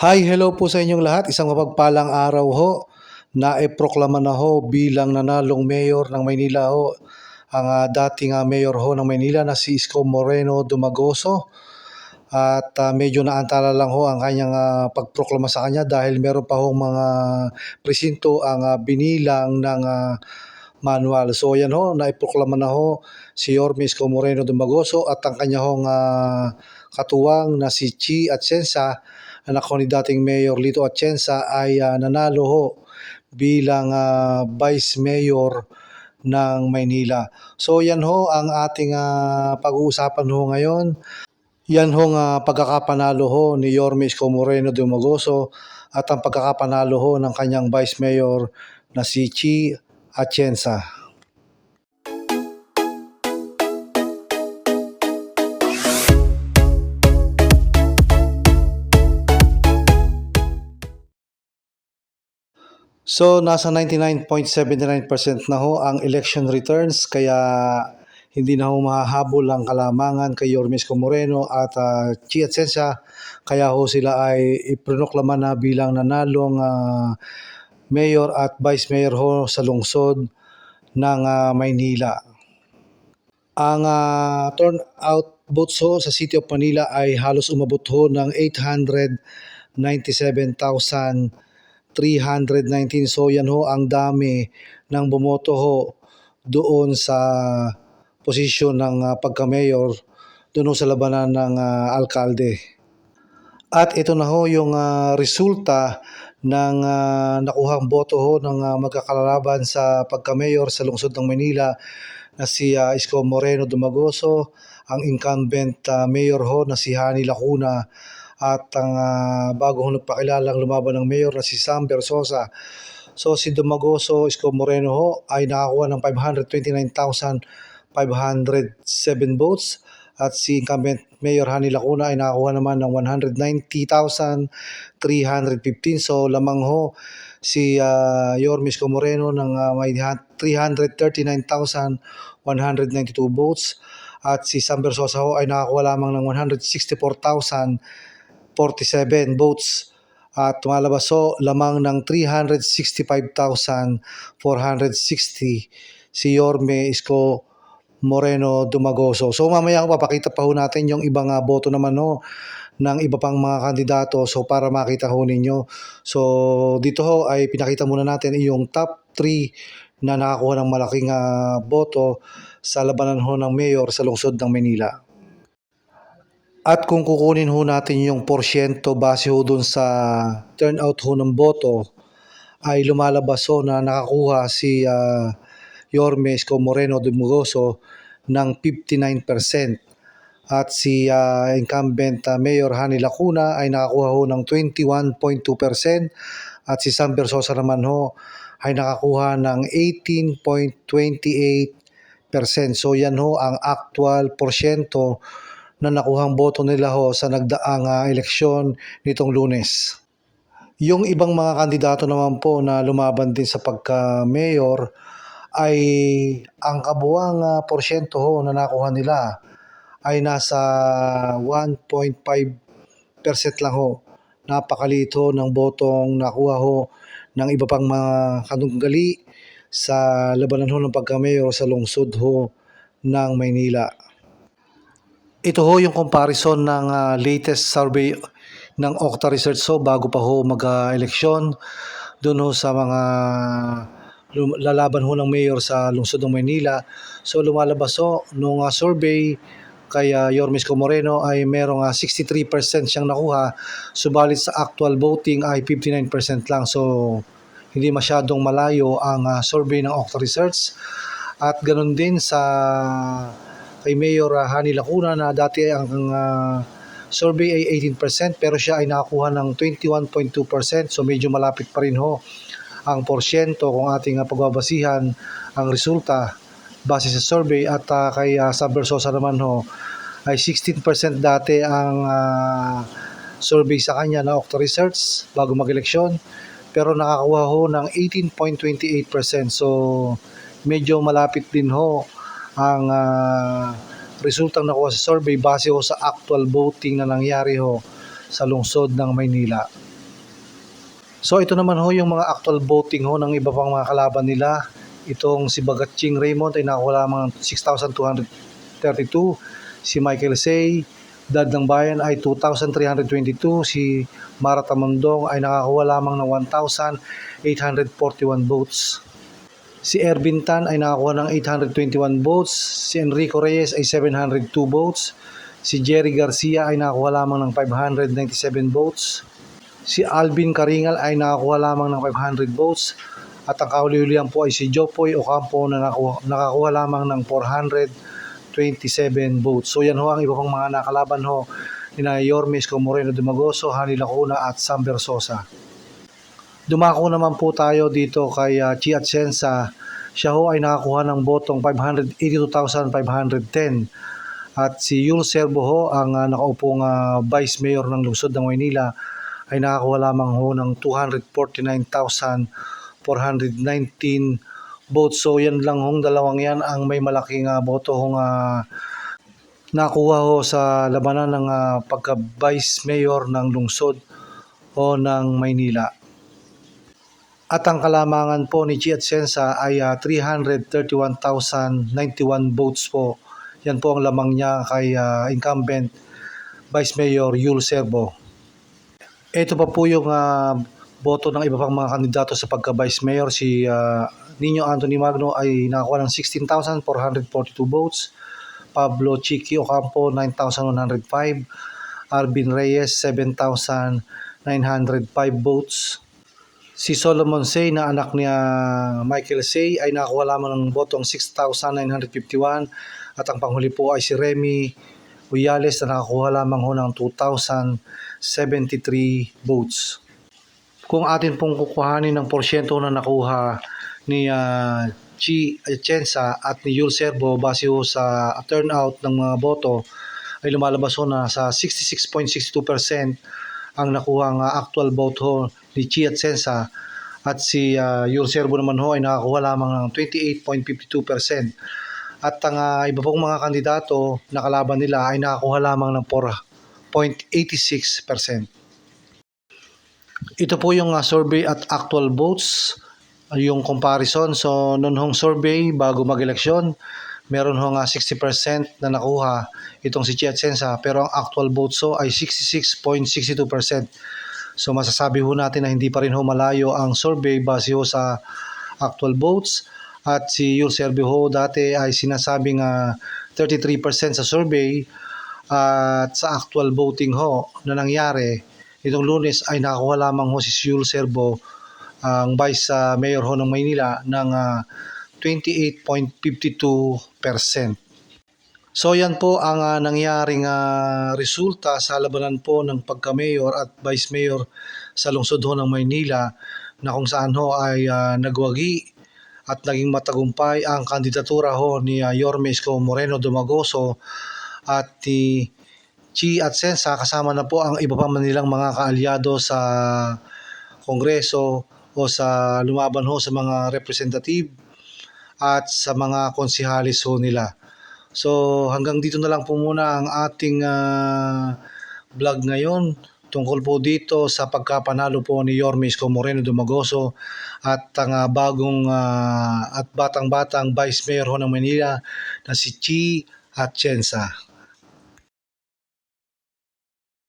Hi, hello po sa inyong lahat. Isang mapagpalang araw ho. Naiproklama na ho bilang nanalong mayor ng Maynila ho ang dating mayor ho ng Maynila na si Isko Moreno Dumagoso. At medyo naantala lang ho ang kanyang pagproklama sa kanya dahil meron pa hong mga presinto ang binilang ng manual. So yan ho, naiproklama na ho si Yorme Isko Moreno Dumagoso at ang kanya hong katuwang na si Chi Atienza, anak ko ni dating Mayor Lito Atienza, ay nanalo ho bilang Vice Mayor ng Maynila. So yan ho ang ating pag-uusapan ho ngayon. Yan hong pagkakapanalo ho ni Yorme Isko Moreno Dumagoso at ang pagkakapanalo ho ng kanyang Vice Mayor na si Chi Atienza. So nasa 99.79% na ho ang election returns, kaya hindi na ho mahahabol ang kalamangan kay Yorme Isko Moreno at Chi Atienza, kaya ho sila ay iproklama na bilang nanalong mayor at vice mayor ho sa lungsod ng Maynila. Ang turnout votes ho sa City of Manila ay halos umabot ho ng 897,319. So yan ho ang dami ng bumoto ho doon sa posisyon ng pagka-mayor doon ho sa labanan ng alkalde. At ito na ho yung resulta ng nakuhang boto ho ng magkakalalaban sa pagka-mayor sa lungsod ng Manila na si Isko Moreno Dumagoso, ang incumbent mayor ho na si Hani Lacuna, at ang bago ho nagpakilalang lumaban ng mayor na si Sam Bersosa. So si Dumagoso Isko Moreno ho ay nakakuha ng 529,507 votes at si incumbent Mayor Hani Lacuna ay nakakuha naman ng 190,315. So lamang ho si Yorme Isko Moreno ng may 339,192 votes at si Sam Bersosa ho ay nakakuha lamang ng 164,047 votes at tumalabas ho lamang ng 365,460 si Yorme Isko Moreno Dumagoso. So mamaya papakita pa ho natin yung ibang boto naman ho ng iba pang mga kandidato, so para makita ho ninyo. So dito ho ay pinakita muna natin yung top 3 na nakakuha ng malaking boto sa labanan ho ng mayor sa lungsod ng Manila. At kung kukunin ho natin yung porsyento base ho dun sa turnout ho ng boto, ay lumalabas ho na nakakuha si Yorme Isko Moreno Dumagoso ng 59% at si incumbent Mayor Hani Lacuna ay nakakuha ho ng 21.2% at si Sam Bersosa naman ho ay nakakuha ng 18.28%. So yan ho ang actual porsyento na nakuhang boto nila ho sa nagdaang eleksyon nitong Lunes. Yung ibang mga kandidato naman po na lumaban din sa pagka-mayor ay ang kabuuang porsyento ho na nakuha nila ay nasa 1.5% lang ho. Napakaliit ho ng botong nakuha ho ng iba pang mga kanunggali sa labanan ho ng pagka-mayor sa lungsod ho ng Maynila. Ito ho yung comparison ng latest survey ng Okta Research ho bago pa ho mag-eleksyon doon ho sa mga lalaban ho ng mayor sa lungsod ng Maynila. So lumalabas ho nung survey kay Yorme Isko Moreno ay merong 63% siyang nakuha, subalit sa actual voting ay 59% lang. So hindi masyadong malayo ang survey ng Okta Research. At ganoon din sa kay Mayor Hani Lacuna na dati ang survey ay 18% pero siya ay nakakuha ng 21.2%. So medyo malapit pa rin ho ang porsyento kung ating pagbabasihan ang resulta base sa survey. At kay Sam Bersosa naman ho ay 16% dati ang survey sa kanya na Okta Research bago mag-eleksyon, pero nakakuha ho ng 18.28%. So medyo malapit din ho ang resultang nakuha sa survey base ho sa actual voting na nangyari ho sa lungsod ng Maynila. So ito naman ho yung mga actual voting ho ng iba pang mga kalaban nila. Itong si Bagatching Raymond ay nakakuha lamang ng 6,232. Si Michael Say, Dad ng Bayan ay 2,322. Si Mara Tamandong ay nakakuha lamang ng 1,841 votes. Si Ervin Tan ay nakakuha ng 821 votes. Si Enrico Reyes ay 702 votes. Si Jerry Garcia ay nakakuha lamang ng 597 votes. Si Alvin Karingal ay nakakuha lamang ng 500 votes. At ang kahuli-hulihan po ay si Jopoy Ocampo na nakakuha lamang ng 427 votes. So yan ho ang iba pang mga nakalaban ho ni Yorme Isko Moreno Dumagoso, Hani Lacuna at Sam Versosa. Dumako naman po tayo dito kay Chi Atienza. Siya ho ay nakakuha ng botong 582,510. At si Yul Serbo ho, ang nakaupong Vice Mayor ng lungsod ng Maynila, ay nakakuha lamang ho ng 249,419 votes. So yan lang hong dalawang yan ang may malaking boto hong nakuha ho sa labanan ng pagka-Vice Mayor ng lungsod o ng Maynila. At ang kalamangan po ni Chi Atienza ay 331,091 votes po. Yan po ang lamang niya kay incumbent Vice Mayor Yul Serbo. Ito pa po yung boto ng iba pang mga kandidato sa pagka-Vice Mayor. Si Nino Anthony Magno ay nakakuha ng 16,442 votes. Pablo Chiqui Ocampo, 9,105. Arvin Reyes, 7,905 votes. Si Solomon Say na anak niya Michael Say ay nakakuha lamang ng botong 6,951 at ang panghuli po ay si Remy Uyales na nakakuha lamang ho ng 2,073 votes. Kung atin pong kukuhanin ng porsyento na nakuha ni Chi Atienza at ni Yul Serbo base ho sa turnout ng mga boto ay lumalabas ho na sa 66.62% ang nakuhang actual vote ho ni Chi Atienza at si Yul Serbo naman ho ay nakakuha lamang ng 28.52%. At ang iba pong mga kandidato na kalaban nila ay nakakuha lamang ng 4.86%. Ito po yung survey at actual votes, yung comparison. So noon hong survey bago mag-eleksyon, meron hong 60% na nakuha itong si Chi Atienza, pero ang actual votes ho ay 66.62%. So masasabi ho natin na hindi pa rin ho malayo ang survey base ho sa actual votes. At si Yul Serbo ho dati ay sinasabing 33% sa survey at sa actual voting ho na nangyari itong Lunes ay nakakuha lamang ho si Yul Serbo, ang Vice Mayor ho ng Maynila, ng 28.52%. So yan po ang nangyaring resulta sa labanan po ng pagka-mayor at vice mayor sa lungsod ho ng Maynila, na kung saan ho ay nagwagi at naging matagumpay ang kandidatura ho ni Yorme Isko Moreno Dumagoso at ni Chi Atienza, kasama na po ang iba pa man nilang mga kaalyado sa Kongreso o sa lumaban ho sa mga representative at sa mga konsihalis ho nila. So hanggang dito na lang po muna ang ating vlog ngayon tungkol po dito sa pagkapanalo po ni Yorme Isko Moreno Dumagoso at ang bagong at batang-batang Vice Mayor ho ng Manila na si Chi Atienza.